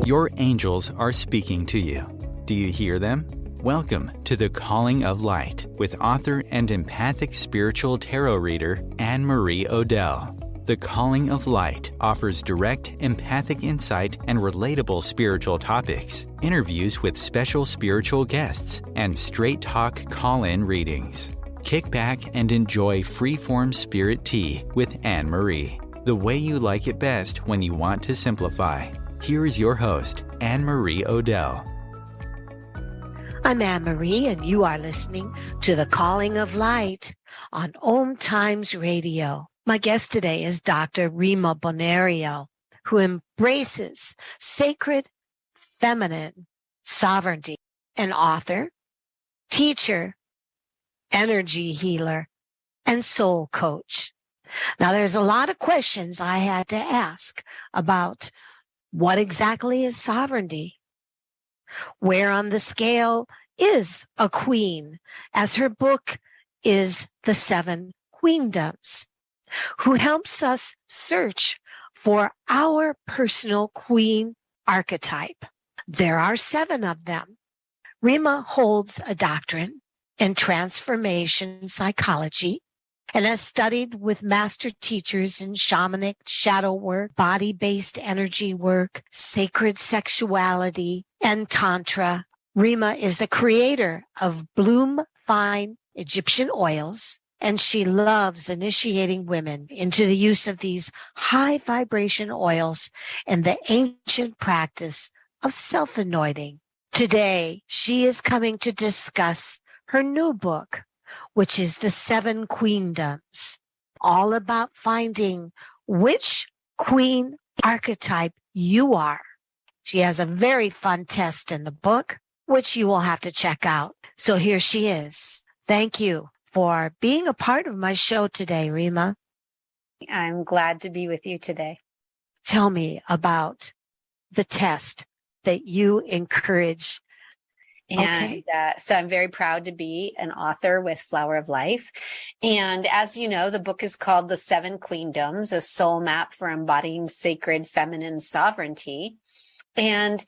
Your angels are speaking to you. Do you hear them? Welcome to The Calling of Light with author and empathic spiritual tarot reader Anne-Marie Odell. The Calling of Light offers direct, empathic insight and relatable spiritual topics, interviews with special spiritual guests, and straight talk call-in readings. Kick back and enjoy free-form spirit tea with Anne-Marie, the way you like it best when you want to simplify. Here is your host, Anne-Marie Odell. I'm Anne-Marie, and you are listening to The Calling of Light on OMTimes Radio. My guest today is Dr. Rima Bonario, who embraces sacred feminine sovereignty, an author, teacher, energy healer, and soul coach. Now, there's a lot of questions I had to ask about what exactly is sovereignty? Where on the scale is a queen, as her book is The 7 Queendoms, who helps us search for our personal queen archetype. There are 7 of them. Rima holds a doctorate in transformation psychology and has studied with master teachers in shamanic shadow work, body-based energy work, sacred sexuality, and tantra. Rima is the creator of Bloom Fine Egyptian oils, and she loves initiating women into the use of these high vibration oils and the ancient practice of self-anointing. Today, she is coming to discuss her new book, which is The 7 Queendoms, all about finding which queen archetype you are. She has a very fun test in the book, which you will have to check out. So here she is. Thank you for being a part of my show today, Rima. I'm glad to be with you today. Tell me about the test that you encourage. And so I'm very proud to be an author with Flower of Life. And as you know, the book is called The 7 Queendoms, a soul map for embodying sacred feminine sovereignty. And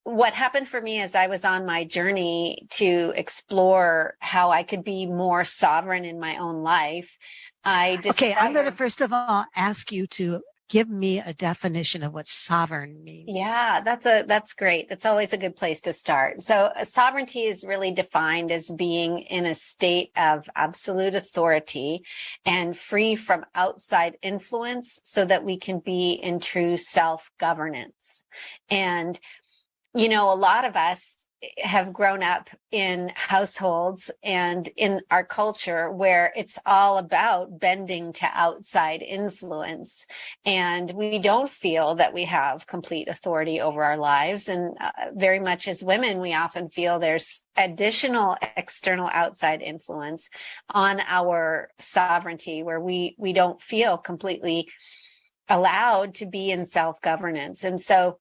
what happened for me as I was on my journey to explore how I could be more sovereign in my own life, I discovered... Okay, I'm going to first of all ask you to give me a definition of what sovereign means. Yeah, that's great. That's always a good place to start. So sovereignty is really defined as being in a state of absolute authority and free from outside influence so that we can be in true self-governance. And, you know, a lot of us have grown up in households and in our culture where it's all about bending to outside influence. And we don't feel that we have complete authority over our lives. And very much as women, we often feel there's additional external outside influence on our sovereignty where we don't feel completely allowed to be in self-governance. And so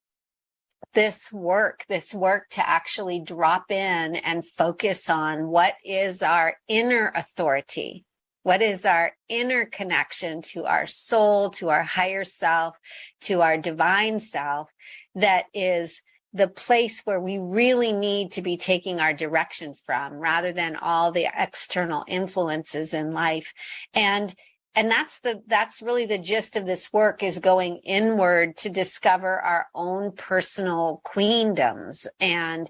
this work to actually drop in and focus on what is our inner authority, what is our inner connection to our soul, to our higher self, to our divine self, that is the place where we really need to be taking our direction from, rather than all the external influences in life. And that's really the gist of this work, is going inward to discover our own personal queendoms. And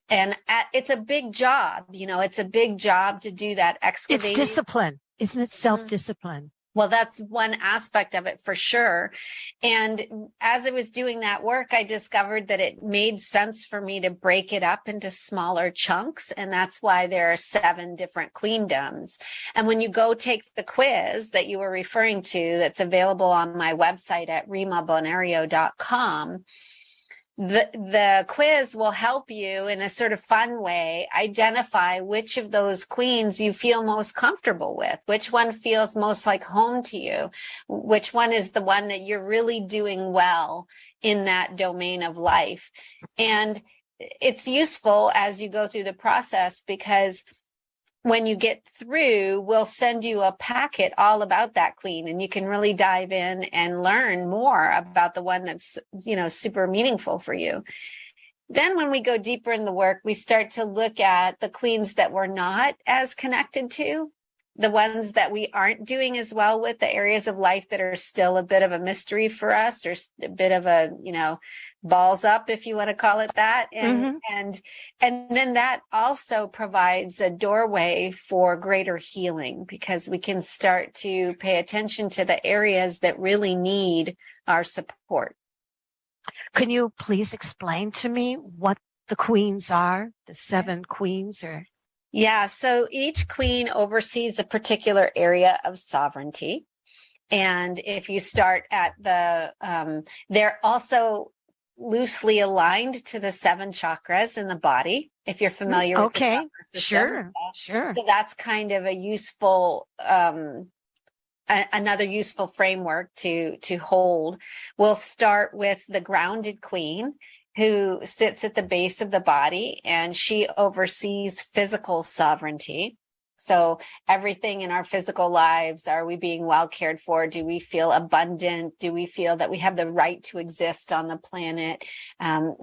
it's a big job, you know, it's a big job to do that excavating. It's discipline. Isn't it self-discipline? Well, that's one aspect of it for sure. And as I was doing that work, I discovered that it made sense for me to break it up into smaller chunks. And that's why there are 7 different queendoms. And when you go take the quiz that you were referring to, that's available on my website at rimabonario.com, the quiz will help you in a sort of fun way identify which of those queens you feel most comfortable with, which one feels most like home to you, which one is the one that you're really doing well in that domain of life. And it's useful as you go through the process, because when you get through, we'll send you a packet all about that queen, and you can really dive in and learn more about the one that's, super meaningful for you. Then when we go deeper in the work, we start to look at the queens that we're not as connected to, the ones that we aren't doing as well with, the areas of life that are still a bit of a mystery for us, or a bit of a, balls up, if you want to call it that. And then that also provides a doorway for greater healing, because we can start to pay attention to the areas that really need our support. Can you please explain to me what the queens are, the 7 queens? Or Yeah, so each queen oversees a particular area of sovereignty. And if you start at they're also loosely aligned to the 7 chakras in the body, if you're familiar with the chakra system. Sure. So that's kind of a useful, another useful framework to hold. We'll start with the grounded queen, who sits at the base of the body, and she oversees physical sovereignty. So everything in our physical lives, are we being well cared for? Do we feel abundant? Do we feel that we have the right to exist on the planet?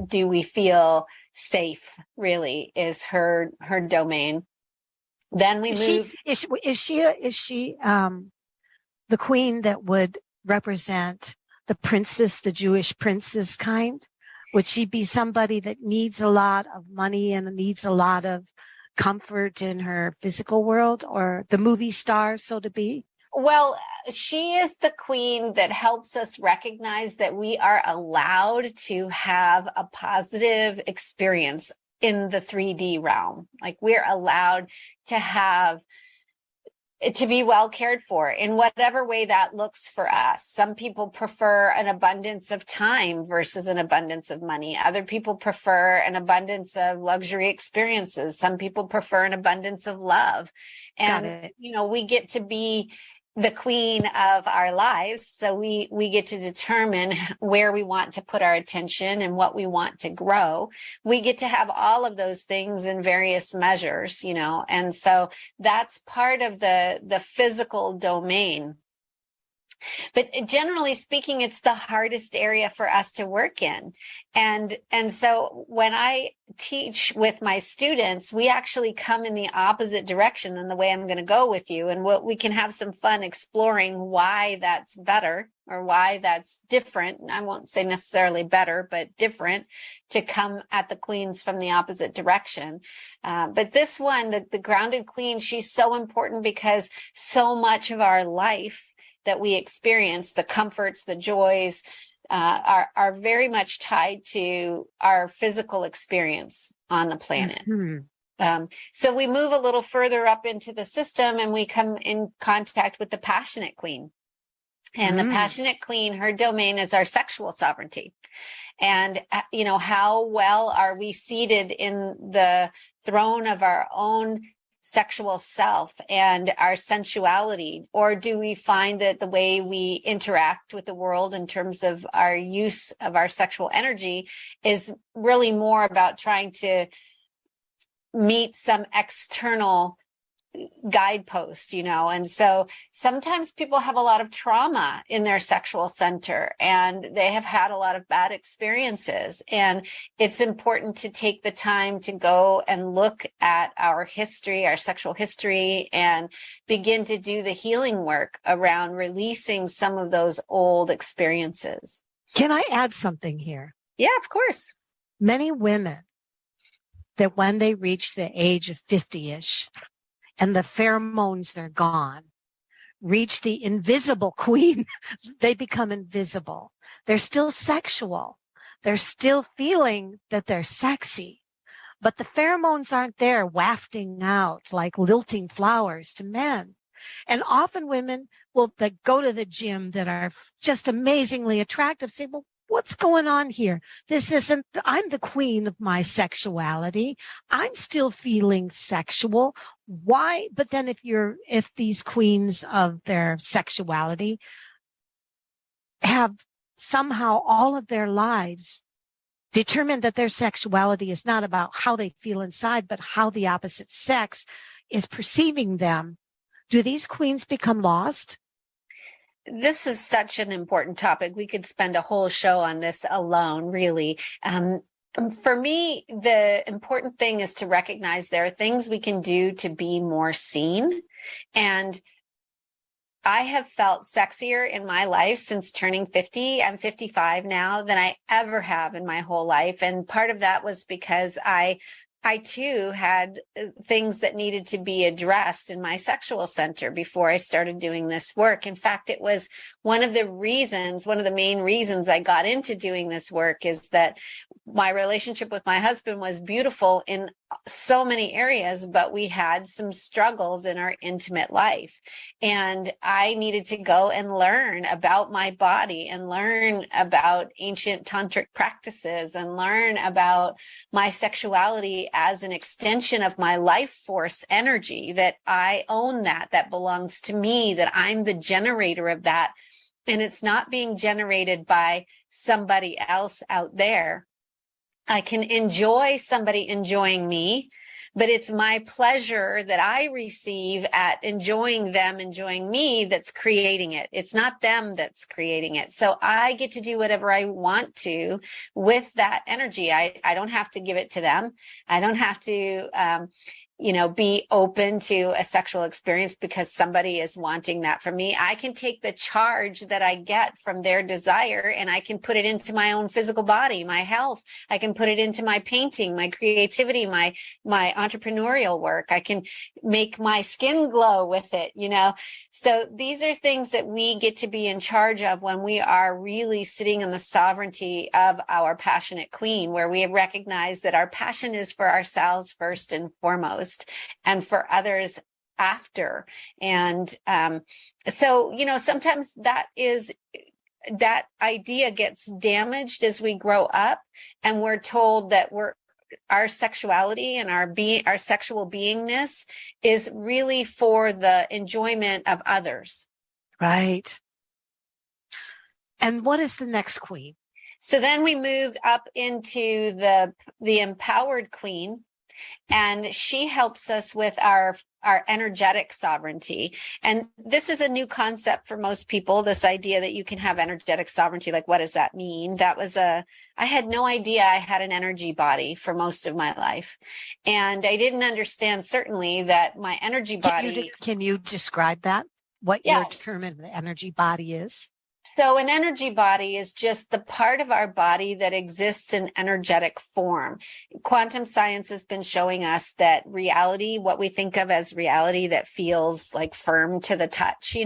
Do we feel safe? Really is her domain. Then we move. Is she the queen that would represent the princess, the Jewish princess kind? Would she be somebody that needs a lot of money and needs a lot of comfort in her physical world, or the movie star, so to be? Well, she is the queen that helps us recognize that we are allowed to have a positive experience in the 3D realm. Like, we're allowed to be well cared for in whatever way that looks for us. Some people prefer an abundance of time versus an abundance of money. Other people prefer an abundance of luxury experiences. Some people prefer an abundance of love. And, we get to be the queen of our lives. So we get to determine where we want to put our attention and what we want to grow. We get to have all of those things in various measures, and so that's part of the physical domain. But generally speaking, it's the hardest area for us to work in. And so when I teach with my students, we actually come in the opposite direction than the way I'm going to go with you. And we can have some fun exploring why that's better, or why that's different. I won't say necessarily better, but different, to come at the queens from the opposite direction. But this one, the grounded queen, she's so important because so much of our life that we experience, the comforts, the joys, are very much tied to our physical experience on the planet. So we move a little further up into the system, and we come in contact with the passionate queen. And the passionate queen, her domain is our sexual sovereignty. And, how well are we seated in the throne of our own sexual self and our sensuality? Or do we find that the way we interact with the world in terms of our use of our sexual energy is really more about trying to meet some external guidepost, and so sometimes people have a lot of trauma in their sexual center, and they have had a lot of bad experiences, and it's important to take the time to go and look at our history, our sexual history, and begin to do the healing work around releasing some of those old experiences. Can I add something here? Yeah, of course. Many women, that when they reach the age of 50-ish, and the pheromones are gone, reach the invisible queen. They become invisible. They're still sexual. They're still feeling that they're sexy, but the pheromones aren't there wafting out like lilting flowers to men. And often women that go to the gym that are just amazingly attractive say, well, what's going on here? I'm the queen of my sexuality. I'm still feeling sexual. Why? But then if these queens of their sexuality have somehow all of their lives determine that their sexuality is not about how they feel inside, but how the opposite sex is perceiving them, do these queens become lost? This is such an important topic. We could spend a whole show on this alone, really. For me, the important thing is to recognize there are things we can do to be more seen. And I have felt sexier in my life since turning 50. I'm 55 now than I ever have in my whole life. And part of that was because I too had things that needed to be addressed in my sexual center before I started doing this work. In fact, it was one of the main reasons I got into doing this work is that my relationship with my husband was beautiful in so many areas, but we had some struggles in our intimate life. And I needed to go and learn about my body and learn about ancient tantric practices and learn about my sexuality as an extension of my life force energy, that I own that belongs to me, that I'm the generator of that. And it's not being generated by somebody else out there. I can enjoy somebody enjoying me, but it's my pleasure that I receive at enjoying them enjoying me that's creating it. It's not them that's creating it. So I get to do whatever I want to with that energy. I don't have to give it to them. I don't have to, be open to a sexual experience because somebody is wanting that from me. I can take the charge that I get from their desire and I can put it into my own physical body, my health. I can put it into my painting, my creativity, my entrepreneurial work. I can make my skin glow with it, So these are things that we get to be in charge of when we are really sitting in the sovereignty of our passionate queen, where we recognize that our passion is for ourselves first and foremost, and for others after. And sometimes that idea gets damaged as we grow up, and we're told that our sexuality and our sexual beingness is really for the enjoyment of others. Right. And what is the next queen? So then we move up into the empowered queen. And she helps us with our energetic sovereignty. And this is a new concept for most people, this idea that you can have energetic sovereignty. Like, what does that mean? I had no idea I had an energy body for most of my life. And I didn't understand certainly that my energy body. Can you describe that? What your term of the energy body is? So an energy body is just the part of our body that exists in energetic form. Quantum science has been showing us that reality, what we think of as reality that feels like firm to the touch,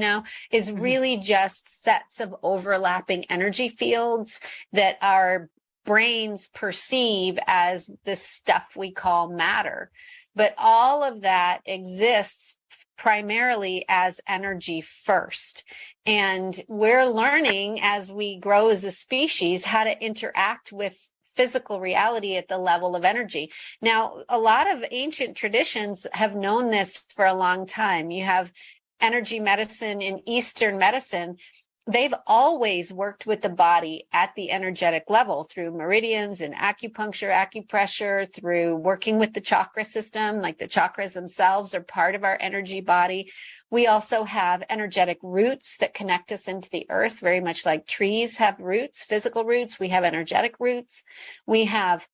is really just sets of overlapping energy fields that our brains perceive as the stuff we call matter. But all of that exists primarily as energy first. And we're learning as we grow as a species how to interact with physical reality at the level of energy. Now, a lot of ancient traditions have known this for a long time. You have energy medicine in Eastern medicine. They've always worked with the body at the energetic level through meridians and acupuncture, acupressure, through working with the chakra system, like the chakras themselves are part of our energy body. We also have energetic roots that connect us into the earth, very much like trees have roots, physical roots. We have energetic roots. We have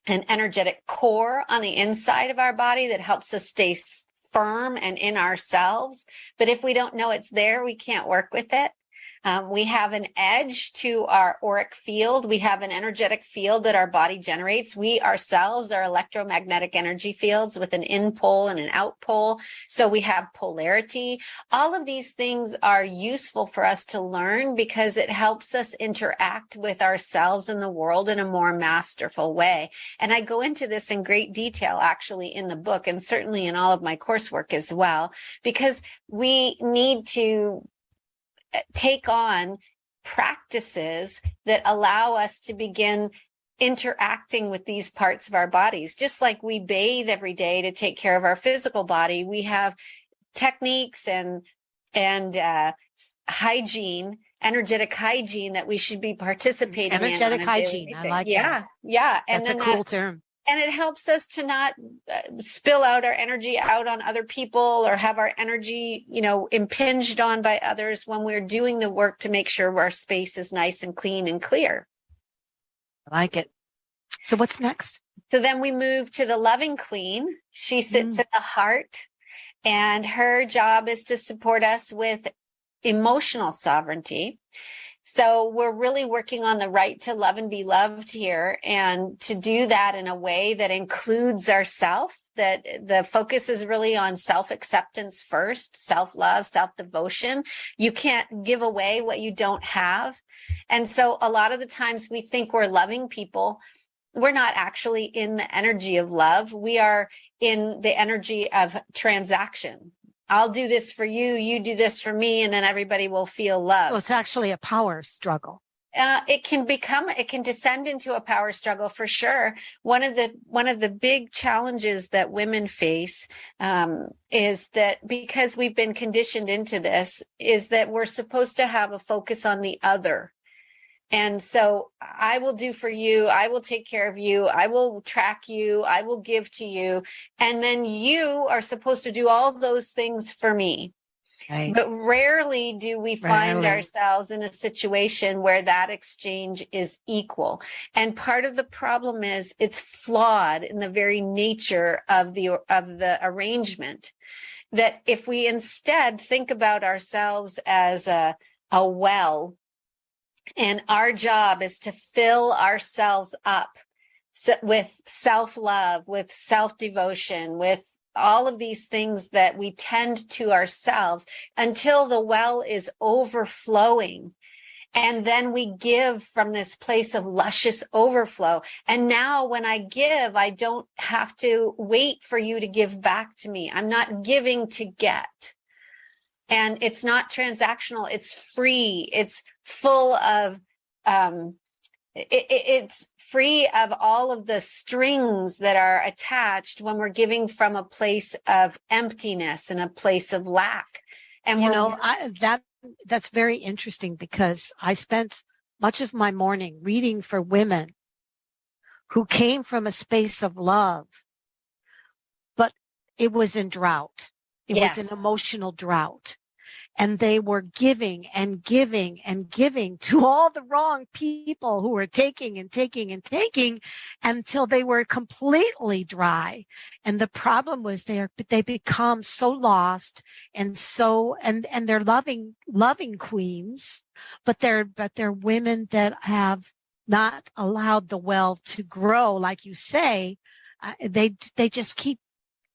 an energetic core on the inside of our body that helps us stay firm and in ourselves. But if we don't know it's there, we can't work with it. We have an edge to our auric field. We have an energetic field that our body generates. We ourselves are electromagnetic energy fields with an in pole and an out pole. So we have polarity. All of these things are useful for us to learn because it helps us interact with ourselves and the world in a more masterful way. And I go into this in great detail actually in the book, and certainly in all of my coursework as well, because we need to take on practices that allow us to begin interacting with these parts of our bodies. Just like we bathe every day to take care of our physical body, we have techniques and hygiene, energetic hygiene that we should be participating in. Energetic hygiene. I like that. Yeah. And that's a cool term. And it helps us to not spill out our energy out on other people or have our energy, impinged on by others when we're doing the work to make sure our space is nice and clean and clear. I like it. So what's next? So then we move to the loving queen. She sits in the heart, and her job is to support us with emotional sovereignty. So we're really working on the right to love and be loved here, and to do that in a way that includes ourself, that the focus is really on self-acceptance first, self-love, self-devotion. You can't give away what you don't have. And so a lot of the times we think we're loving people. We're not actually in the energy of love. We are in the energy of transaction. I'll do this for you, you do this for me, and then everybody will feel love. So it's actually a power struggle. It can descend into a power struggle for sure. One of the big challenges that women face is that, because we've been conditioned into this, is that we're supposed to have a focus on the other. And so I will do for you, I will take care of you, I will track you, I will give to you. And then you are supposed to do all those things for me. Right. But rarely do we find ourselves in a situation where that exchange is equal. And part of the problem is it's flawed in the very nature of the arrangement. That if we instead think about ourselves as a well, and our job is to fill ourselves up with self-love, with self-devotion, with all of these things that we tend to ourselves until the well is overflowing. And then we give from this place of luscious overflow. And now when I give, I don't have to wait for you to give back to me. I'm not giving to get. And it's not transactional. It's free. It's full of, it's free of all of the strings that are attached when we're giving from a place of emptiness and a place of lack. And that's very interesting, because I spent much of my morning reading for women who came from a space of love, but it was in drought. It was an emotional drought. And they were giving and giving and giving to all the wrong people who were taking and taking and taking until they were completely dry. And the problem was they become so lost and they're loving queens, but they're women that have not allowed the well to grow, like you say. They just keep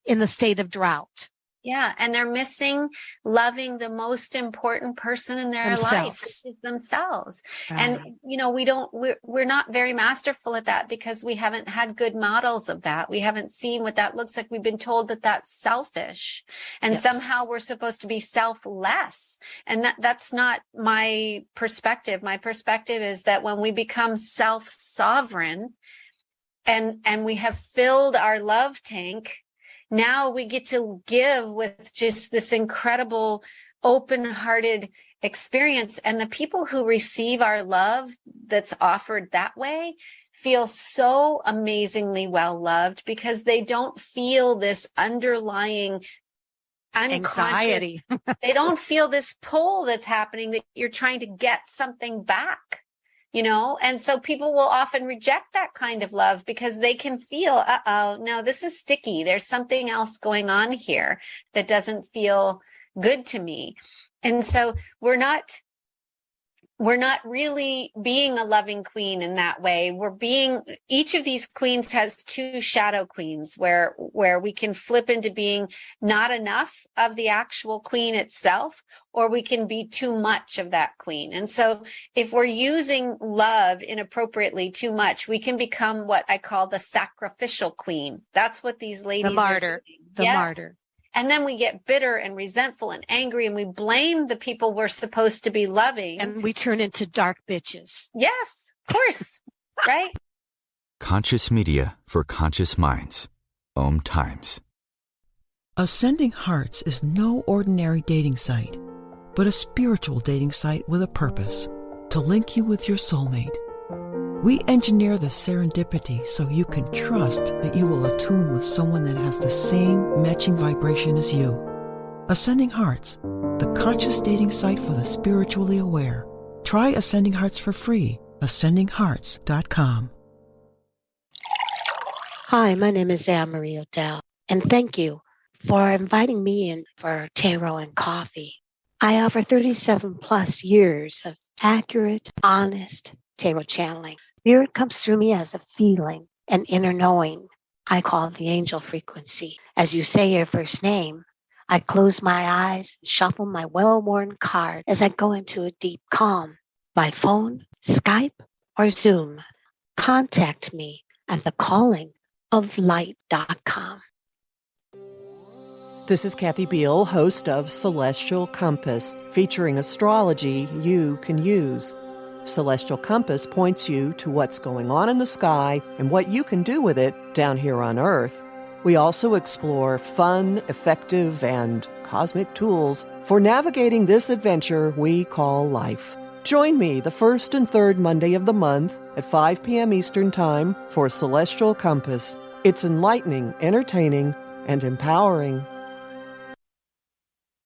in the state of drought. Yeah. And they're missing loving the most important person in their life, which is themselves. And, we're not very masterful at that because we haven't had good models of that. We haven't seen what that looks like. We've been told that that's selfish, and somehow we're supposed to be selfless. And that's not my perspective. My perspective is that when we become self-sovereign and we have filled our love tank, now we get to give with just this incredible, open-hearted experience. And the people who receive our love that's offered that way feel so amazingly well loved, because they don't feel this underlying anxiety. They don't feel this pull that's happening, that you're trying to get something back. And so people will often reject that kind of love because they can feel, no, this is sticky. There's something else going on here that doesn't feel good to me. And so we're not really being a loving queen in that way. Each of these queens has two shadow queens where we can flip into being not enough of the actual queen itself, or we can be too much of that queen. And so if we're using love inappropriately too much, we can become what I call the sacrificial queen. That's what these ladies are doing. The martyr. And then we get bitter and resentful and angry, and we blame the people we're supposed to be loving. And we turn into dark bitches. Yes, of course. Right? Conscious media for conscious minds. OMTimes. Ascending Hearts is no ordinary dating site. but a spiritual dating site with a purpose, to link you with your soulmate. We engineer the serendipity so you can trust that you will attune with someone that has the same matching vibration as you. Ascending Hearts, the conscious dating site for the spiritually aware. Try Ascending Hearts for free. ascendinghearts.com. Hi, my name is Anne-Marie Odell, and thank you for inviting me in for Tarot and Coffee. I offer 37 plus years of accurate, honest tarot channeling. Spirit comes through me as a feeling, an inner knowing. I call it the angel frequency. As you say your first name, I close my eyes and shuffle my well-worn card as I go into a deep calm. By phone, Skype, or Zoom, contact me at thecallingoflight.com. This is Kathy Beal, host of Celestial Compass, featuring astrology you can use. Celestial Compass points you to what's going on in the sky and what you can do with it down here on Earth. We also explore fun, effective, and cosmic tools for navigating this adventure we call life. Join me the first and third Monday of the month at 5 p.m. Eastern Time for Celestial Compass. It's enlightening, entertaining, and empowering.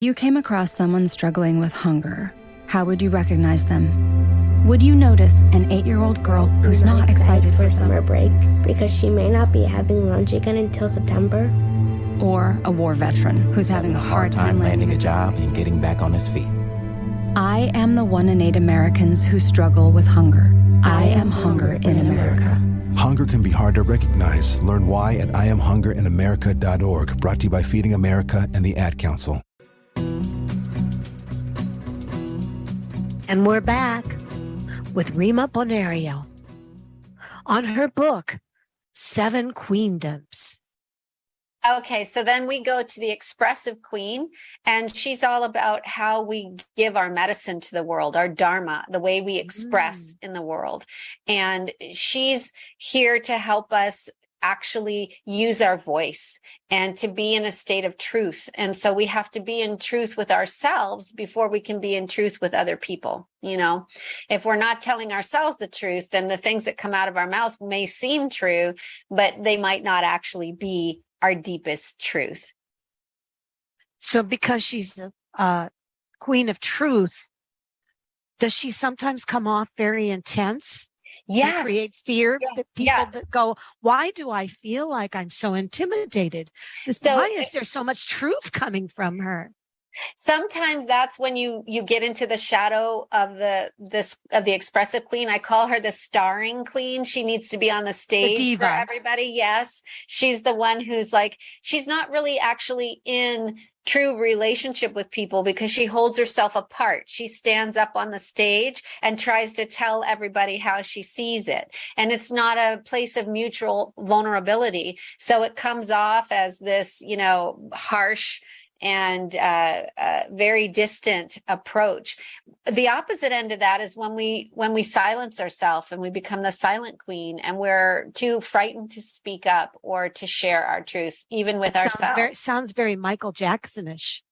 You came across someone struggling with hunger. How would you recognize them? Would you notice an 8-year-old girl who's not excited for summer break because she may not be having lunch again until September? Or a war veteran who's having a hard time landing a job and getting back on his feet? I am the 1 in 8 Americans who struggle with hunger. I am hunger in America. Hunger can be hard to recognize. Learn why at IamHungerInAmerica.org. Brought to you by Feeding America and the Ad Council. And we're back with Rima Bonario on her book, 7 Queendoms. Okay, so then we go to the expressive queen, and she's all about how we give our medicine to the world, our dharma, the way we express in the world. And she's here to help us actually use our voice and to be in a state of truth. And so we have to be in truth with ourselves before we can be in truth with other people. You know, if we're not telling ourselves the truth, then the things that come out of our mouth may seem true, but they might not actually be our deepest truth. So because she's the queen of truth, does she sometimes come off very intense? Yes. And create fear that people that go, why do I feel like I'm so intimidated? Why is there so much truth coming from her? Sometimes that's when you get into the shadow of the expressive queen. I call her the starring queen. She needs to be on the stage for everybody. Yes. She's the one who's like, she's not really actually in true relationship with people because she holds herself apart. She stands up on the stage and tries to tell everybody how she sees it. And it's not a place of mutual vulnerability. So it comes off as this, harsh and very distant approach. The opposite end of that is when we silence ourselves and we become the silent queen, and we're too frightened to speak up or to share our truth, even with ourselves. Sounds very Michael Jacksonish.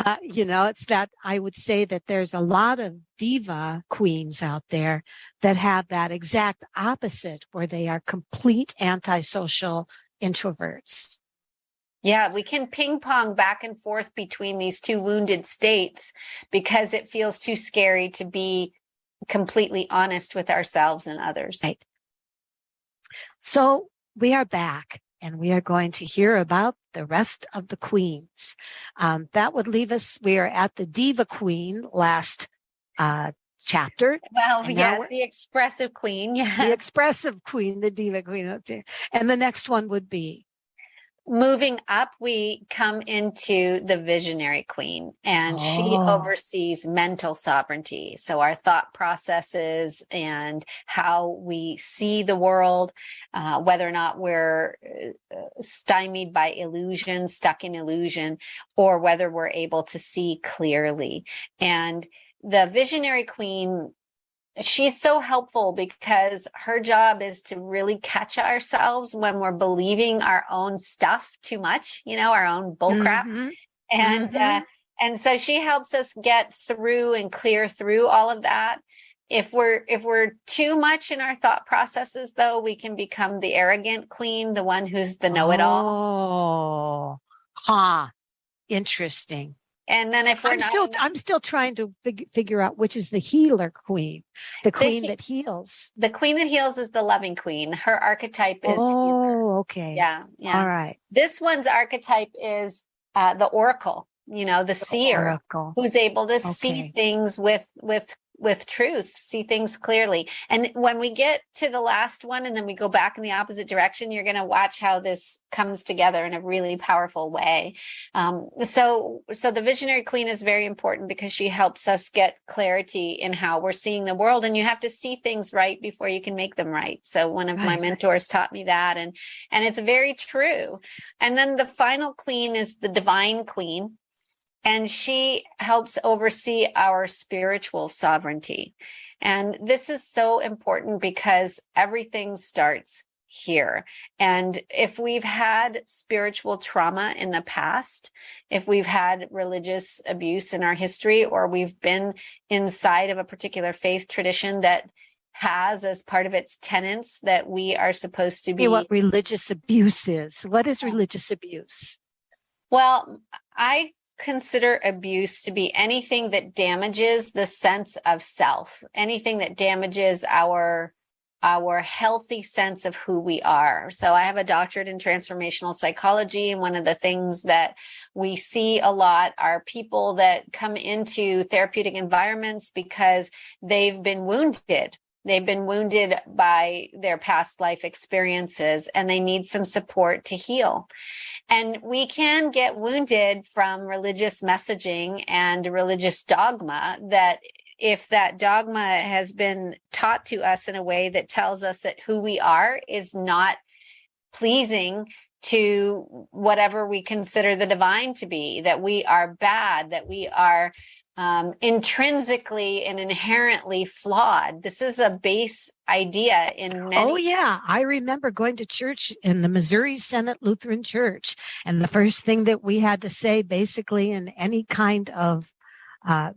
It's that I would say that there's a lot of diva queens out there that have that exact opposite, where they are complete antisocial introverts. Yeah, we can ping pong back and forth between these two wounded states because it feels too scary to be completely honest with ourselves and others. Right. So we are back, and we are going to hear about the rest of the queens. That would leave us, we are at the Diva Queen last chapter. Well, yes, the expressive queen. Yes. The expressive queen, the Diva Queen. And the next one would be? Moving up, we come into the visionary queen, and she oversees mental sovereignty. So our thought processes and how we see the world, whether or not we're stymied by illusion, stuck in illusion, or whether we're able to see clearly. And the visionary queen, she's so helpful because her job is to really catch ourselves when we're believing our own stuff too much, our own bullcrap. And And so she helps us get through and clear through all of that. If we're too much in our thought processes, though, we can become the arrogant queen, the one who's the know-it-all. Interesting. And then if we're I'm still trying to figure out which is the healer queen, the queen that heals. The queen that heals is the loving queen. Her archetype is healer. Okay. Yeah. All right. This one's archetype is the oracle, the seer, oracle, who's able to see things with truth, see things clearly. And when we get to the last one and then we go back in the opposite direction, you're going to watch how this comes together in a really powerful way. So the visionary queen is very important because she helps us get clarity in how we're seeing the world, and you have to see things right before you can make them right. So one of my mentors taught me that, and it's very true. And then the final queen is the divine queen. And she helps oversee our spiritual sovereignty. And this is so important because everything starts here. And if we've had spiritual trauma in the past, if we've had religious abuse in our history, or we've been inside of a particular faith tradition that has as part of its tenets that we are supposed to be. What religious abuse is. What is religious abuse? Well, I consider abuse to be anything that damages the sense of self, anything that damages our healthy sense of who we are. So I have a doctorate in transformational psychology, and one of the things that we see a lot are people that come into therapeutic environments because they've been wounded. They've been wounded by their past life experiences, and they need some support to heal. And we can get wounded from religious messaging and religious dogma, that if that dogma has been taught to us in a way that tells us that who we are is not pleasing to whatever we consider the divine to be, that we are bad, that we are intrinsically and inherently flawed. This is a base idea in many. Oh, yeah. I remember going to church in the Missouri Synod Lutheran Church. And the first thing that we had to say, basically, in any kind of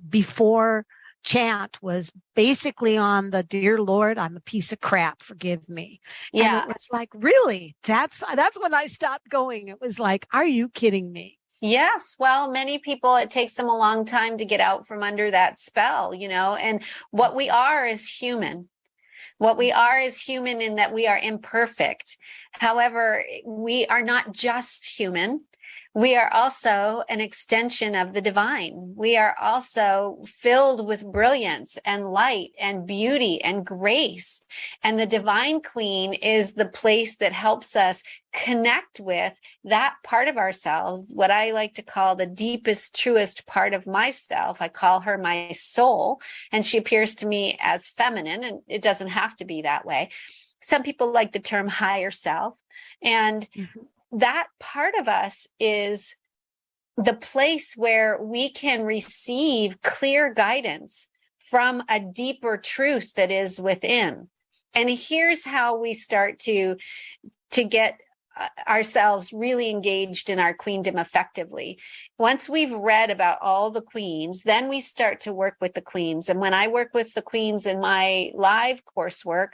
before chant was basically on the "Dear Lord, I'm a piece of crap, forgive me." Yeah. And it was like, really? That's when I stopped going. It was like, are you kidding me? Yes. Well, many people, it takes them a long time to get out from under that spell, and what we are is human. What we are is human in that we are imperfect. However, we are not just human. We are also an extension of the divine. We are also filled with brilliance and light and beauty and grace. And the divine queen is the place that helps us connect with that part of ourselves, what I like to call the deepest, truest part of myself. I call her my soul, and she appears to me as feminine, and it doesn't have to be that way. Some people like the term higher self, and that part of us is the place where we can receive clear guidance from a deeper truth that is within. And here's how we start to get ourselves really engaged in our queendom effectively. Once we've read about all the queens, then we start to work with the queens. And when I work with the queens in my live coursework,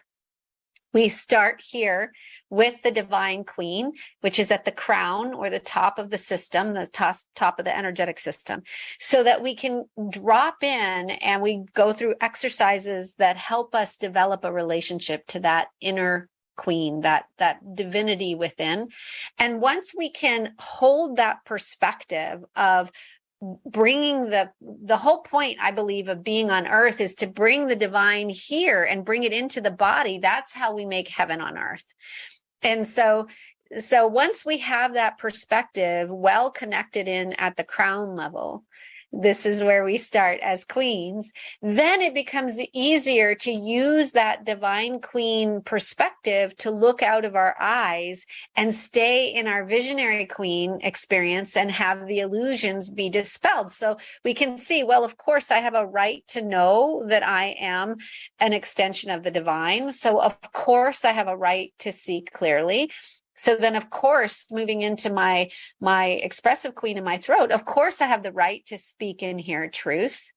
we start here with the divine queen, which is at the crown or the top of the system, the top of the energetic system, so that we can drop in and we go through exercises that help us develop a relationship to that inner queen, that divinity within. And once we can hold that perspective of bringing the whole point, I believe, of being on earth is to bring the divine here and bring it into the body. That's how we make heaven on earth. And so once we have that perspective well connected in at the crown level, this is where we start as queens, then it becomes easier to use that divine queen perspective to look out of our eyes and stay in our visionary queen experience and have the illusions be dispelled. So we can see, well, of course, I have a right to know that I am an extension of the divine. So of course, I have a right to see clearly. So then, of course, moving into my expressive queen in my throat, of course, I have the right to speak and hear truth.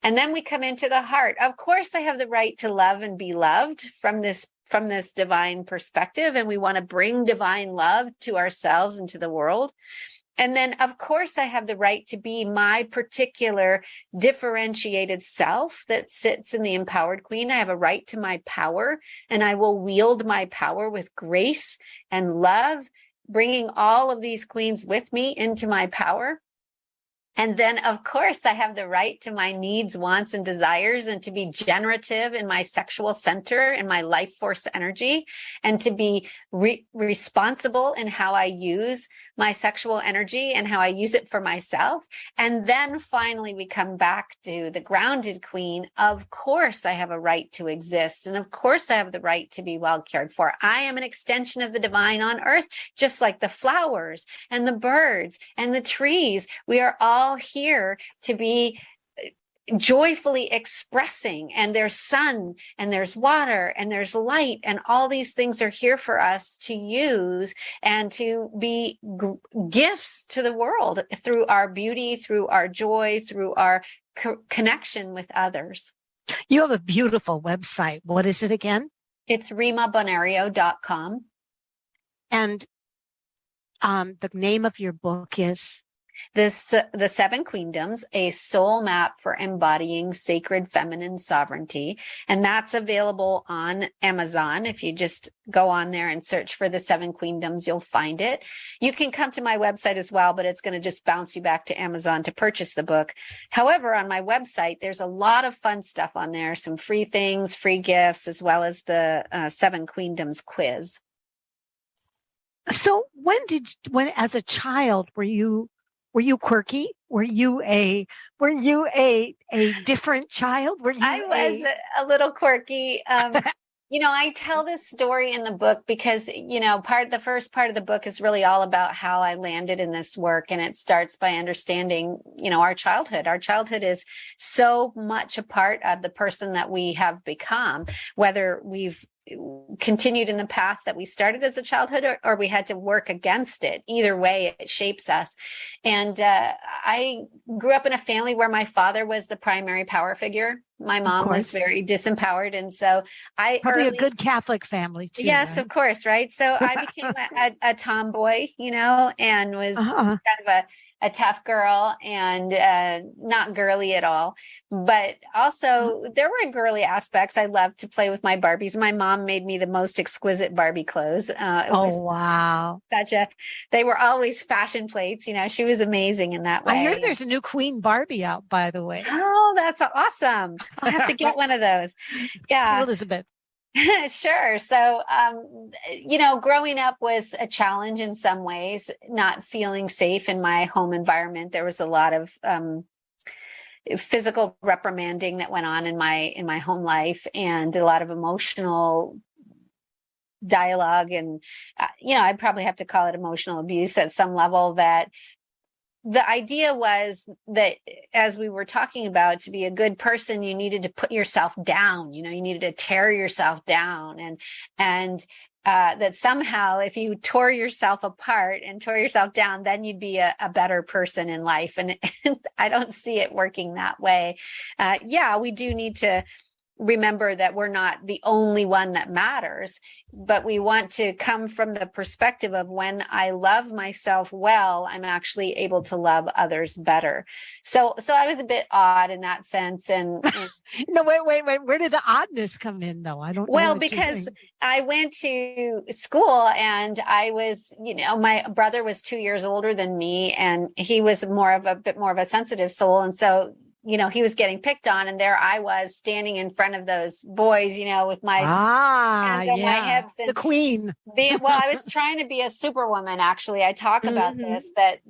And then we come into the heart. Of course, I have the right to love and be loved from this divine perspective. And we want to bring divine love to ourselves and to the world. And then, of course, I have the right to be my particular differentiated self that sits in the empowered queen. I have a right to my power, and I will wield my power with grace and love, bringing all of these queens with me into my power. And then, of course, I have the right to my needs, wants, and desires, and to be generative in my sexual center and my life force energy, and to be responsible in how I use my sexual energy and how I use it for myself. And then finally, we come back to the grounded queen. Of course, I have a right to exist. And of course, I have the right to be well cared for. I am an extension of the divine on earth, just like the flowers and the birds and the trees. We are all here to be joyfully expressing, and there's sun and there's water and there's light, and all these things are here for us to use and to be gifts to the world through our beauty, through our joy, through our connection with others. You have a beautiful website. What is it again? It's rimabonario.com. And the name of your book is? The Seven Queendoms, a soul map for embodying sacred feminine sovereignty. And that's available on Amazon. If you just go on there and search for the Seven Queendoms, you'll find it. You can come to my website as well, but it's going to just bounce you back to Amazon to purchase the book. However, on my website, there's a lot of fun stuff on there, some free things, free gifts, as well as the Seven Queendoms quiz. So when as a child, were you quirky? Were you a different child? I was a little quirky. I tell this story in the book because, the first part of the book is really all about how I landed in this work. And it starts by understanding, our childhood. Our childhood is so much a part of the person that we have become, whether we've continued in the path that we started as a childhood or we had to work against it. Either way, it shapes us. And I grew up in a family where my father was the primary power figure. My mom was very disempowered. And so probably a good Catholic family too. Yes, right? Of course. Right. So I became a tomboy, and was kind of a tough girl and not girly at all. But also there were girly aspects. I loved to play with my Barbies. My mom made me the most exquisite Barbie clothes. Wow. They were always fashion plates. She was amazing in that way. I heard there's a new Queen Barbie out, by the way. Oh, that's awesome. I'll have to get one of those. Yeah. Elizabeth. Sure. So, growing up was a challenge in some ways, not feeling safe in my home environment. There was a lot of physical reprimanding that went on in my home life, and a lot of emotional dialogue. And, I'd probably have to call it emotional abuse at some level. That the idea was that, as we were talking about, to be a good person, you needed to put yourself down, you needed to tear yourself down, and that somehow if you tore yourself apart and tore yourself down, then you'd be a better person in life. And I don't see it working that way. We do need to remember that we're not the only one that matters, but we want to come from the perspective of, when I love myself well, I'm actually able to love others better. So I was a bit odd in that sense. And no, wait. Where did the oddness come in, though? I don't know. Well, because I went to school and I was, my brother was 2 years older than me, and he was a bit more of a sensitive soul. And so, he was getting picked on, and there I was standing in front of those boys, with my hands on my hips. And the queen. I was trying to be a superwoman, actually. I talk about this, that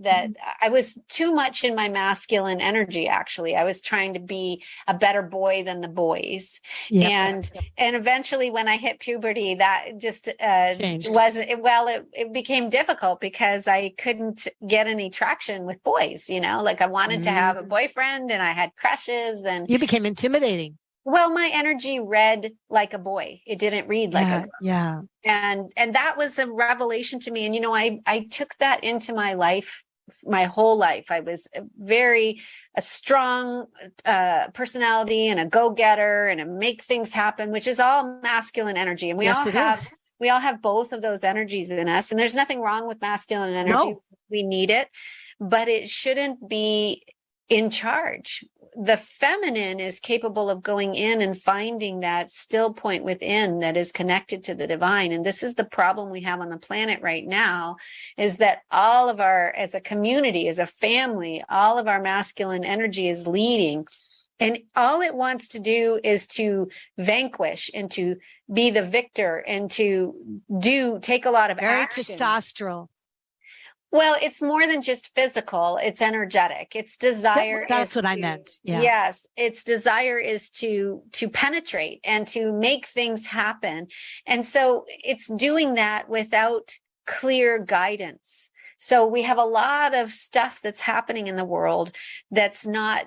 I was too much in my masculine energy, actually. I was trying to be a better boy than the boys. Yep. And eventually when I hit puberty, that just it became difficult because I couldn't get any traction with boys, I wanted to have a boyfriend, and I had crushes, and you became intimidating. Well, my energy read like a boy. It didn't read like a girl. Yeah. And that was a revelation to me. And, I took that into my life, my whole life. I was a strong personality and a go-getter and a make things happen, which is all masculine energy. And we all have both of those energies in us. And there's nothing wrong with masculine energy. No. We need it, but it shouldn't be in charge. The feminine is capable of going in and finding that still point within that is connected to the divine. And this is the problem we have on the planet right now, is that all of as a community, as a family, all of our masculine energy is leading. And all it wants to do is to vanquish and to be the victor and to take a lot of action. Very testosterone. Well, it's more than just physical. It's energetic. Its desire. That's what I meant. Yeah. Yes. Its desire is to penetrate and to make things happen. And so it's doing that without clear guidance. So we have a lot of stuff that's happening in the world that's not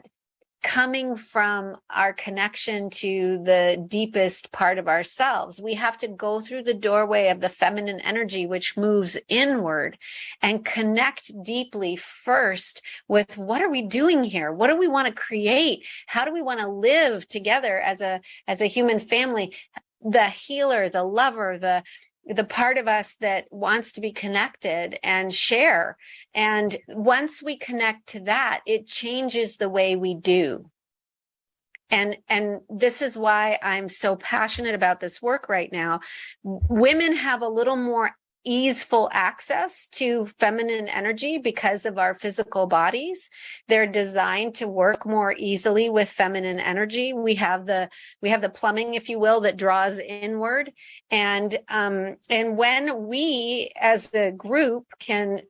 coming from our connection to the deepest part of ourselves. We have to go through the doorway of the feminine energy, which moves inward, and connect deeply first with what are we doing here? What do we want to create? How do we want to live together as a human family? The healer, the lover, the part of us that wants to be connected and share. And once we connect to that, it changes the way we do. And this is why I'm so passionate about this work right now. Women have a little more easeful access to feminine energy because of our physical bodies. They're designed to work more easily with feminine energy. We have the plumbing, if you will, that draws inward. And when we as a group can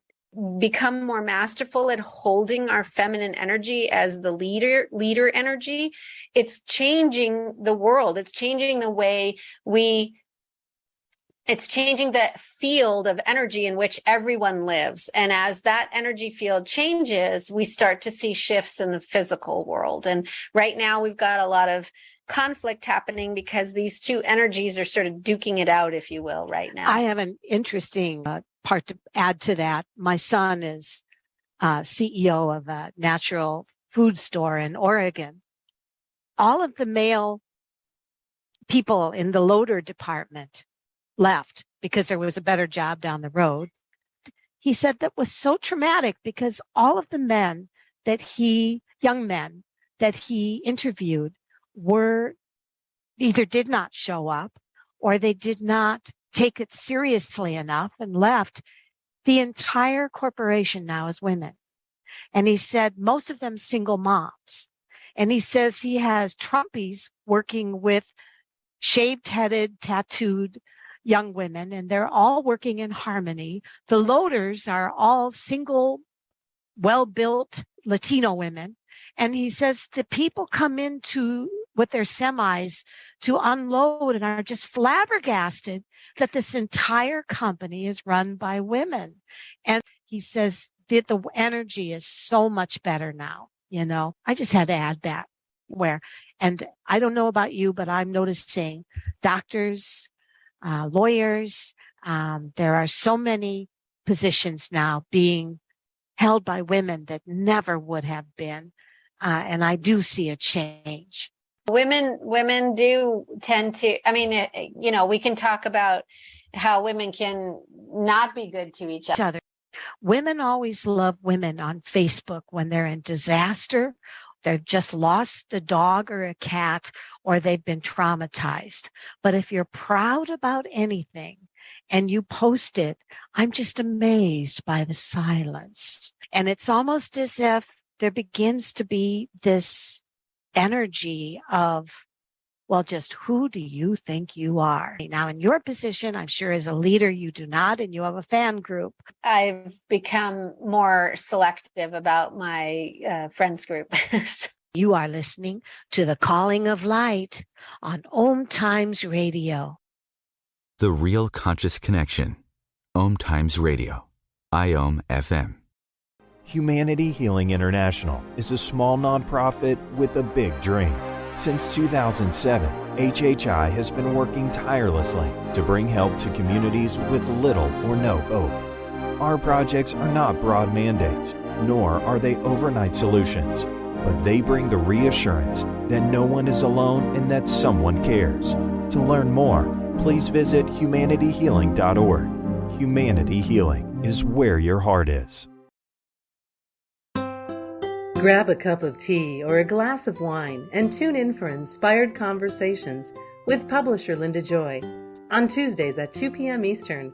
become more masterful at holding our feminine energy as the leader energy, it's changing the world. It's changing the way it's changing the field of energy in which everyone lives. And as that energy field changes, we start to see shifts in the physical world. And right now we've got a lot of conflict happening because these two energies are sort of duking it out, if you will, right now. I have an interesting part to add to that. My son is CEO of a natural food store in Oregon. All of the male people in the loader department left because there was a better job down the road. He said that was so traumatic because all of the young men that he interviewed either did not show up or they did not take it seriously enough and left. The entire corporation now is women. And he said most of them single moms. And he says he has Trumpies working with shaved-headed, tattooed young women, and they're all working in harmony. The loaders are all single, well-built Latino women. And he says the people come into with their semis to unload and are just flabbergasted that this entire company is run by women. And he says that the energy is so much better now. I just had to add that and I don't know about you, but I'm noticing doctors, lawyers, there are so many positions now being held by women that never would have been. And I do see a change. Women do tend to, we can talk about how women can not be good to each other. Women always love women on Facebook when they're in disaster, they've just lost a dog or a cat, or they've been traumatized. But if you're proud about anything and you post it, I'm just amazed by the silence. And it's almost as if there begins to be this energy of, well, just who do you think you are? Now, in your position, I'm sure as a leader, you do not, and you have a fan group. I've become more selective about my friends group. You are listening to The Calling of Light on OMTimes Radio. The Real Conscious Connection. OMTimes Radio. IOM FM. Humanity Healing International is a small nonprofit with a big dream Since 2007, HHI has been working tirelessly to bring help to communities with little or no hope. Our projects are not broad mandates, nor are they overnight solutions, but they bring the reassurance that no one is alone and that someone cares. To learn more, please visit humanityhealing.org. Humanity Healing is where your heart is. Grab a cup of tea or a glass of wine and tune in for inspired conversations with publisher Linda Joy on Tuesdays at 2 p.m. Eastern.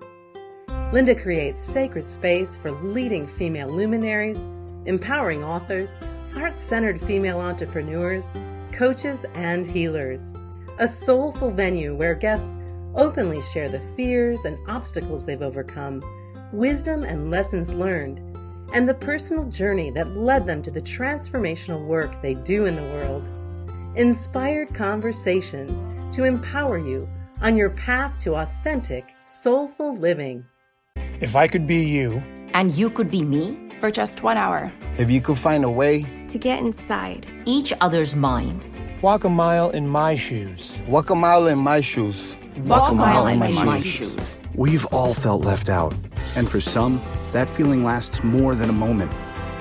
Linda creates sacred space for leading female luminaries, empowering authors, heart-centered female entrepreneurs, coaches, and healers. A soulful venue where guests openly share the fears and obstacles they've overcome, wisdom and lessons learned, and the personal journey that led them to the transformational work they do in the world. Inspired conversations to empower you on your path to authentic, soulful living. If I could be you, and you could be me for just 1 hour. If you could find a way to get inside each other's mind. Walk a mile in my shoes. Walk a mile in my shoes. Walk a mile in my shoes. We've all felt left out, and for some, that feeling lasts more than a moment.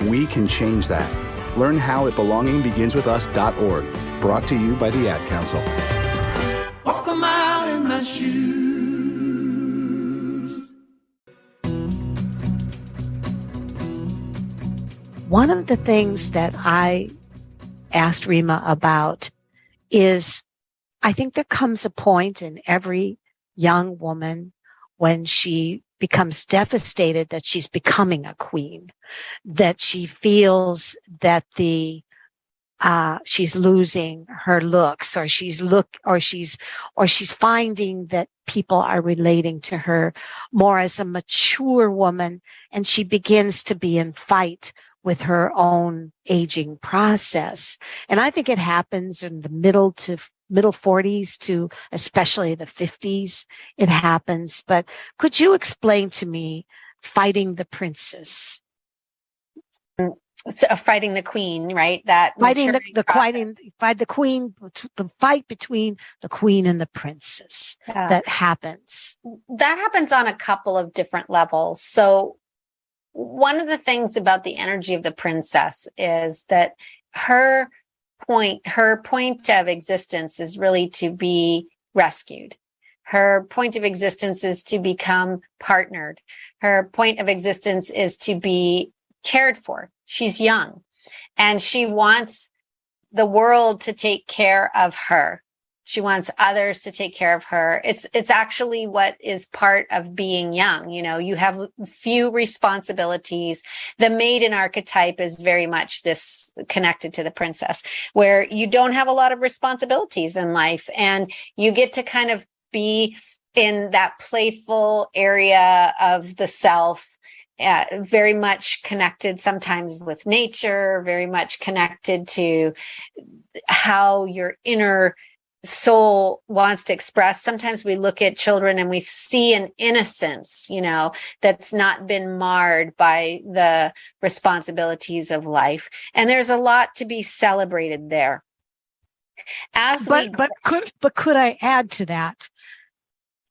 We can change that. Learn how at belongingbeginswithus.org. Brought to you by the Ad Council. Walk a mile in my shoes. One of the things that I asked Rima about is, I think there comes a point in every young woman when she becomes devastated that she's becoming a queen, that she feels that she's losing her looks, or she's finding that people are relating to her more as a mature woman, and she begins to be in fight with her own aging process. And I think it happens in the middle 40s to especially the 50s. It happens. But could you explain to me fighting the princess? So, fighting the queen, right? That fighting the fight between the queen and the princess that happens. That happens on a couple of different levels. So one of the things about the energy of the princess is that her point of existence is really to be rescued. Her point of existence is to become partnered. Her point of existence is to be cared for. She's young and she wants the world to take care of her. She wants others to take care of her. It's actually what is part of being young. You know, you have few responsibilities. The maiden archetype is very much this connected to the princess, where you don't have a lot of responsibilities in life and you get to kind of be in that playful area of the self, very much connected sometimes with nature, very much connected to how your inner soul wants to express. Sometimes we look at children and we see an innocence, you know, that's not been marred by the responsibilities of life. And there's a lot to be celebrated there. Could I add to that?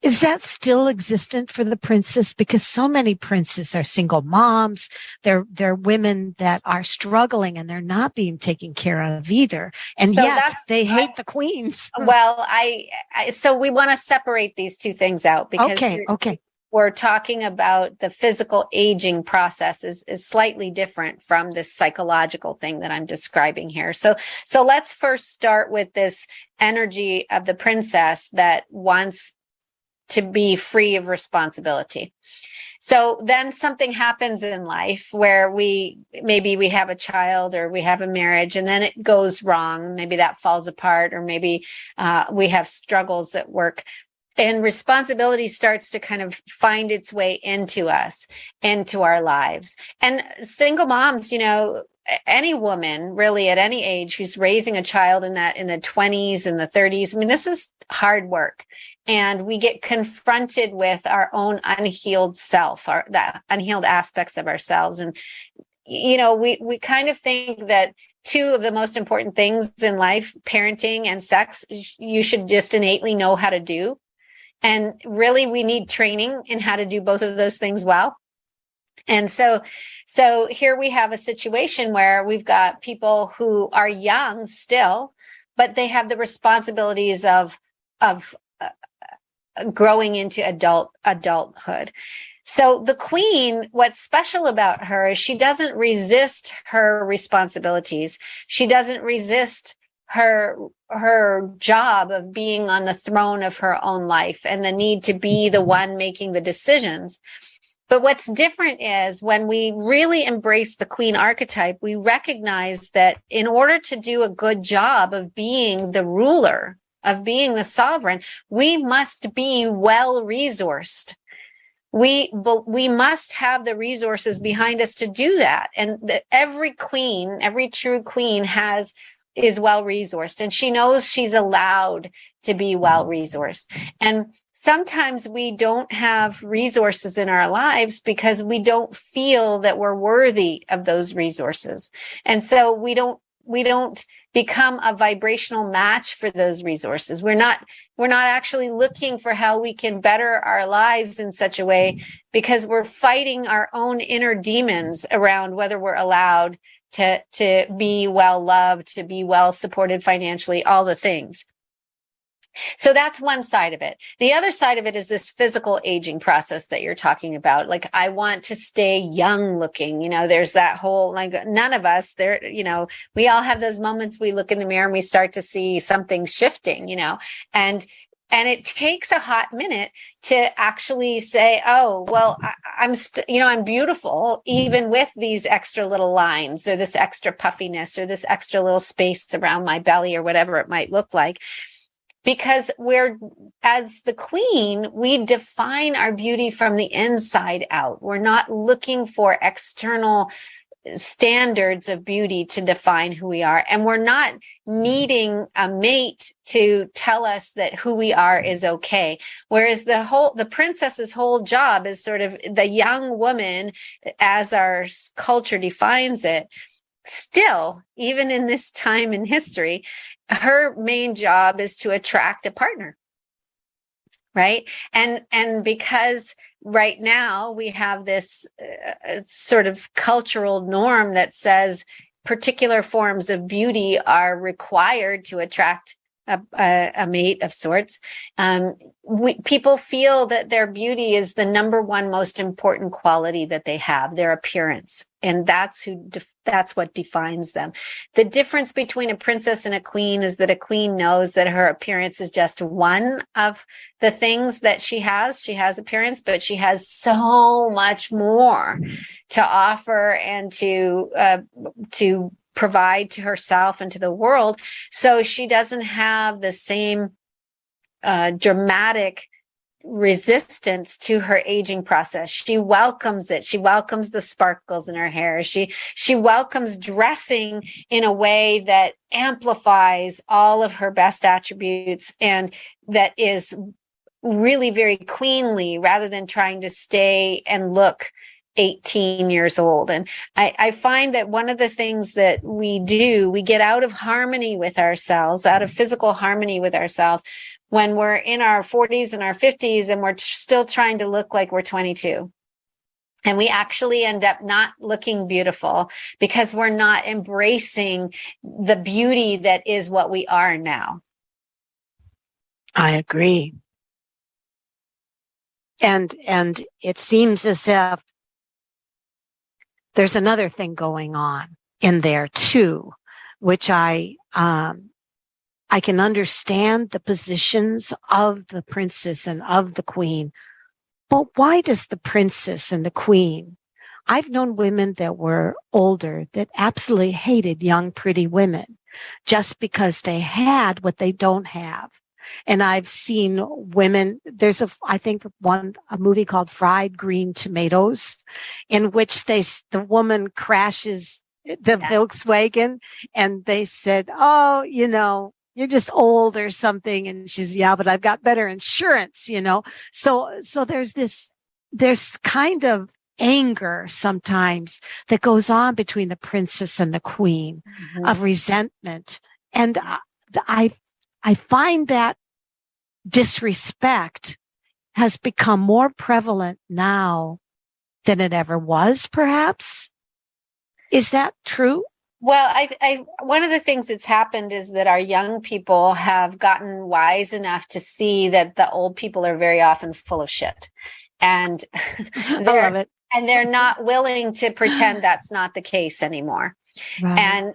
Is that still existent for the princess? Because so many princes are single moms. They're women that are struggling and they're not being taken care of either. And so yet they hate the queens. Well, so we want to separate these two things out because okay. We're talking about the physical aging process is slightly different from this psychological thing that I'm describing here. So let's first start with this energy of the princess that wants to be free of responsibility. So then something happens in life where maybe we have a child or we have a marriage and then it goes wrong. Maybe that falls apart, or maybe we have struggles at work, and responsibility starts to kind of find its way into us, into our lives. And single moms, you know, any woman really at any age who's raising a child in the 20s and the 30s, I mean, this is hard work. And we get confronted with our own unhealed self, the unhealed aspects of ourselves. And, you know, we kind of think that two of the most important things in life, parenting and sex, you should just innately know how to do. And really, we need training in how to do both of those things well. And so here we have a situation where we've got people who are young still, but they have the responsibilities of growing into adulthood. So the queen, what's special about her is she doesn't resist her responsibilities. She doesn't resist her job of being on the throne of her own life and the need to be the one making the decisions. But what's different is when we really embrace the queen archetype, we recognize that in order to do a good job of being the ruler, of being the sovereign, we must be well resourced. We must have the resources behind us to do that. And every queen, every true queen is well resourced, and she knows she's allowed to be well resourced. And sometimes we don't have resources in our lives because we don't feel that we're worthy of those resources. And so we don't become a vibrational match for those resources. We're not actually looking for how we can better our lives in such a way because we're fighting our own inner demons around whether we're allowed to be well loved, to be well supported financially, all the things. So that's one side of it. The other side of it is this physical aging process that you're talking about. Like, I want to stay young looking, there's that whole, like, none of us there, we all have those moments we look in the mirror and we start to see something shifting, and it takes a hot minute to actually say, oh, well, I'm beautiful, even with these extra little lines or this extra puffiness or this extra little space around my belly or whatever it might look like. Because as the queen, we define our beauty from the inside out. We're not looking for external standards of beauty to define who we are. And we're not needing a mate to tell us that who we are is okay. Whereas the princess's whole job is sort of the young woman, as our culture defines it. Still, even in this time in history, her main job is to attract a partner. Right. And because right now we have this sort of cultural norm that says particular forms of beauty are required to attract a mate of sorts. People feel that their beauty is the number one most important quality that they have, their appearance. And that's what defines them. The difference between a princess and a queen is that a queen knows that her appearance is just one of the things that she has. She has appearance, but she has so much more to offer and to provide to herself and to the world. So she doesn't have the same dramatic resistance to her aging process. She welcomes it. She welcomes the sparkles in her hair. She welcomes dressing in a way that amplifies all of her best attributes and that is really very queenly rather than trying to stay and look 18 years old. And I find that one of the things that we do, we get out of harmony with ourselves, out of physical harmony with ourselves when we're in our 40s and our 50s and we're still trying to look like we're 22. And we actually end up not looking beautiful because we're not embracing the beauty that is what we are now. I agree. And it seems as if there's another thing going on in there too, which I can understand the positions of the princess and of the queen. But why does the princess and the queen? I've known women that were older that absolutely hated young, pretty women just because they had what they don't have. And I've seen women, there's a movie called Fried Green Tomatoes, in which the woman crashes the Volkswagen and they said, oh, you're just old or something. And she's, yeah, but I've got better insurance, So there's kind of anger sometimes that goes on between the princess and the queen, of resentment. And I find that disrespect has become more prevalent now than it ever was, perhaps. Is that true? Well, I one of the things that's happened is that our young people have gotten wise enough to see that the old people are very often full of shit. And I love it. And they're not willing to pretend that's not the case anymore. Right. And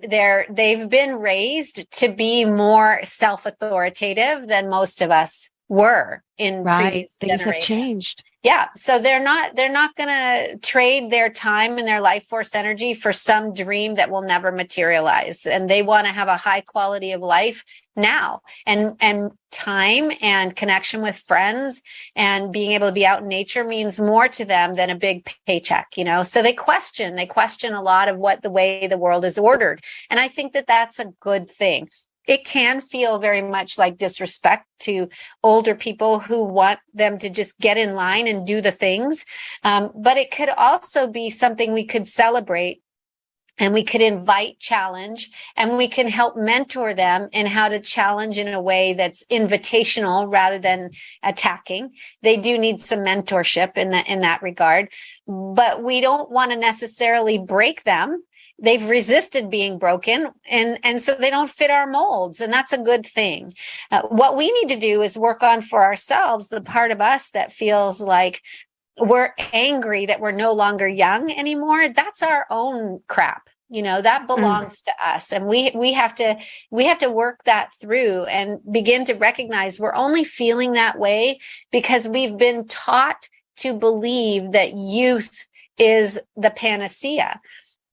they've been raised to be more self-authoritative than most of us were in previous things have generations. changed. Yeah. So they're not going to trade their time and their life force energy for some dream that will never materialize. And they want to have a high quality of life now, and time and connection with friends and being able to be out in nature means more to them than a big paycheck, so they question a lot of the way the world is ordered. And I think that that's a good thing. It can feel very much like disrespect to older people who want them to just get in line and do the things. But it could also be something we could celebrate, and we could invite challenge, and we can help mentor them in how to challenge in a way that's invitational rather than attacking. They do need some mentorship in that regard, but we don't want to necessarily break them. They've resisted being broken, and so they don't fit our molds, and that's a good thing. What we need to do is work on for ourselves the part of us that feels like we're angry that we're no longer young anymore. That's our own crap. That belongs to us, and we have to work that through and begin to recognize we're only feeling that way because we've been taught to believe that youth is the panacea.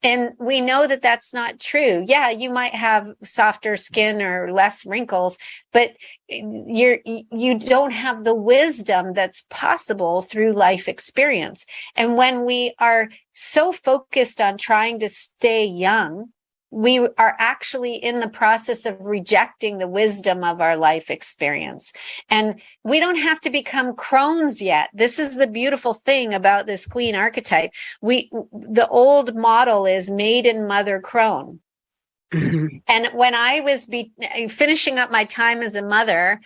And we know that that's not true. Yeah, you might have softer skin or less wrinkles, but you don't have the wisdom that's possible through life experience. And when we are so focused on trying to stay young, we are actually in the process of rejecting the wisdom of our life experience. And we don't have to become crones yet. This is the beautiful thing about this queen archetype. The old model is maiden, mother, crone. Mm-hmm. And when I was finishing up my time as a mother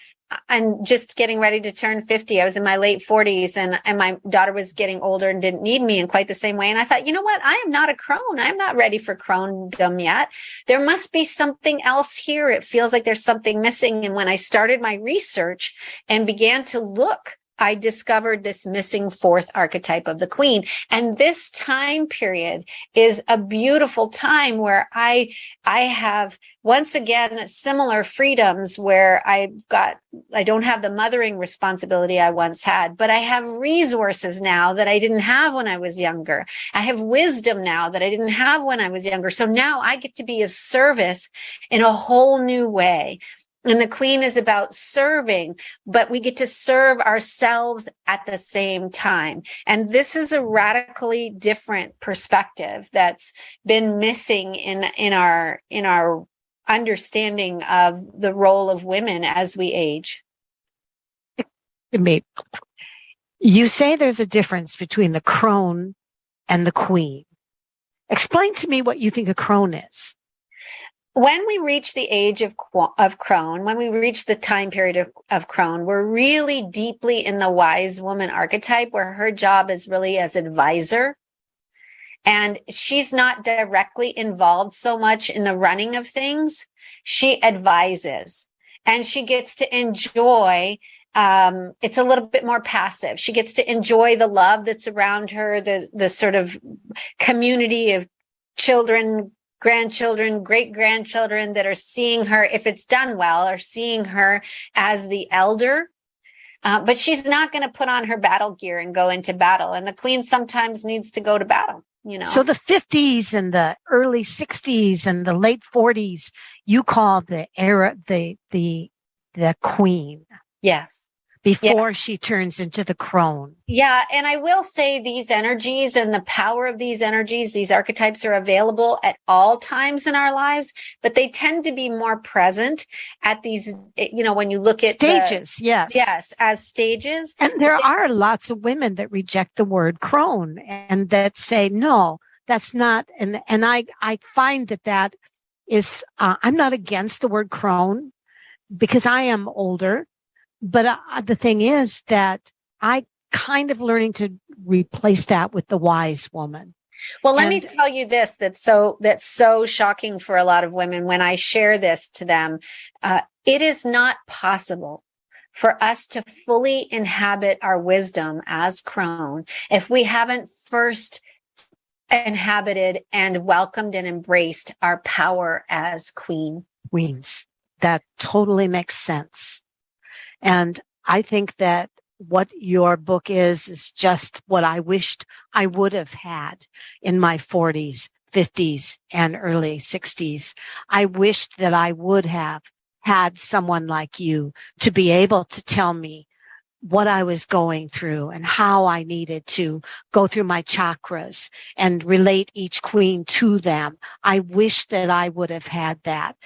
and just getting ready to turn 50, I was in my late 40s, and my daughter was getting older and didn't need me in quite the same way. And I thought, you know what? I am not a crone. I'm not ready for cronedom yet. There must be something else here. It feels like there's something missing. And when I started my research and began to look, I discovered this missing fourth archetype of the queen. And this time period is a beautiful time where I have, once again, similar freedoms where I don't have the mothering responsibility I once had, but I have resources now that I didn't have when I was younger. I have wisdom now that I didn't have when I was younger. So now I get to be of service in a whole new way. And the queen is about serving, but we get to serve ourselves at the same time. And this is a radically different perspective that's been missing in our understanding of the role of women as we age. You say there's a difference between the crone and the queen. Explain to me what you think a crone is. When we reach the age of Crone, when we reach the time period of Crone, we're really deeply in the wise woman archetype, where her job is really as advisor. And she's not directly involved so much in the running of things. She advises, and she gets to enjoy. It's a little bit more passive. She gets to enjoy the love that's around her, the sort of community of children, grandchildren, great-grandchildren that are seeing her, if it's done well, are seeing her as the elder. But she's not going to put on her battle gear and go into battle. And the queen sometimes needs to go to battle, So the 50s and the early 60s and the late 40s, you call the era the queen. Yes. before she turns into the crone. Yeah. And I will say these energies and the power of these energies, these archetypes are available at all times in our lives, but they tend to be more present at these, when you look at stages. Yes, as stages. And there are lots of women that reject the word crone and that say, no, that's not. And I find that is, I'm not against the word crone because I am older. But the thing is that I kind of learning to replace that with the wise woman. Well, let me tell you this, that's so shocking for a lot of women. When I share this to them, it is not possible for us to fully inhabit our wisdom as crone if we haven't first inhabited and welcomed and embraced our power as queens. That totally makes sense. And I think that what your book is just what I wished I would have had in my 40s, 50s, and early 60s. I wished that I would have had someone like you to be able to tell me what I was going through and how I needed to go through my chakras and relate each queen to them. I wish that I would have had that.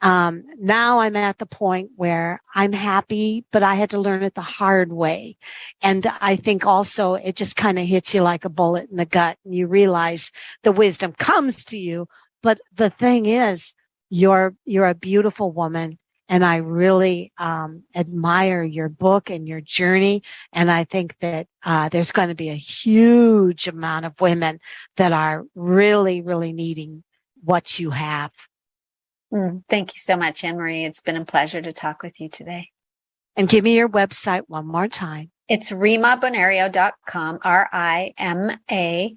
Now I'm at the point where I'm happy, but I had to learn it the hard way. And I think also it just kind of hits you like a bullet in the gut and you realize the wisdom comes to you. But the thing is, you're a beautiful woman. And I really admire your book and your journey. And I think that there's going to be a huge amount of women that are really, really needing what you have. Thank you so much, Anne-Marie. It's been a pleasure to talk with you today. And give me your website one more time. It's rimabonario.com, RIMABONARIO.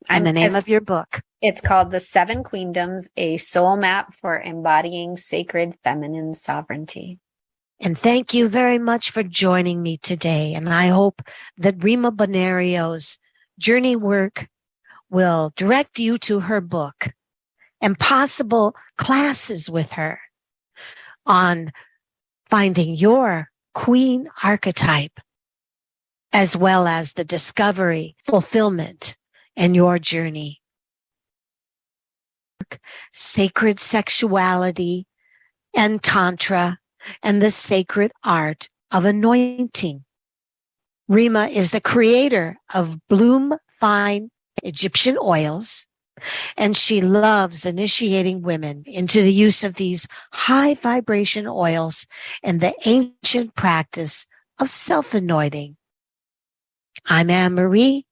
And the name of your book. It's called The 7 Queendoms, a soul map for embodying sacred feminine sovereignty. And thank you very much for joining me today. And I hope that Rima Bonario's journey work will direct you to her book and possible classes with her on finding your queen archetype, as well as the discovery, fulfillment, and your journey. Sacred sexuality and tantra and the sacred art of anointing. Rima is the creator of Bloom Fine Egyptian oils, and she loves initiating women into the use of these high vibration oils and the ancient practice of self-anointing. I'm Anne-Marie,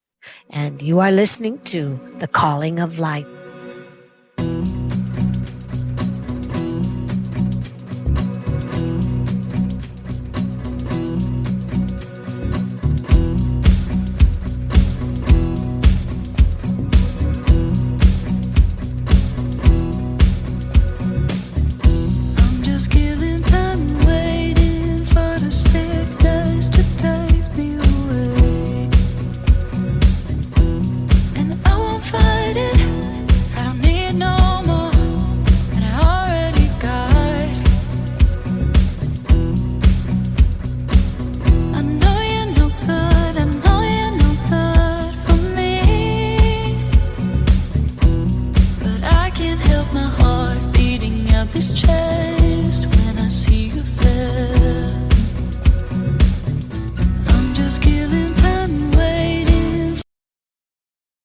and you are listening to The Calling of Light. This chest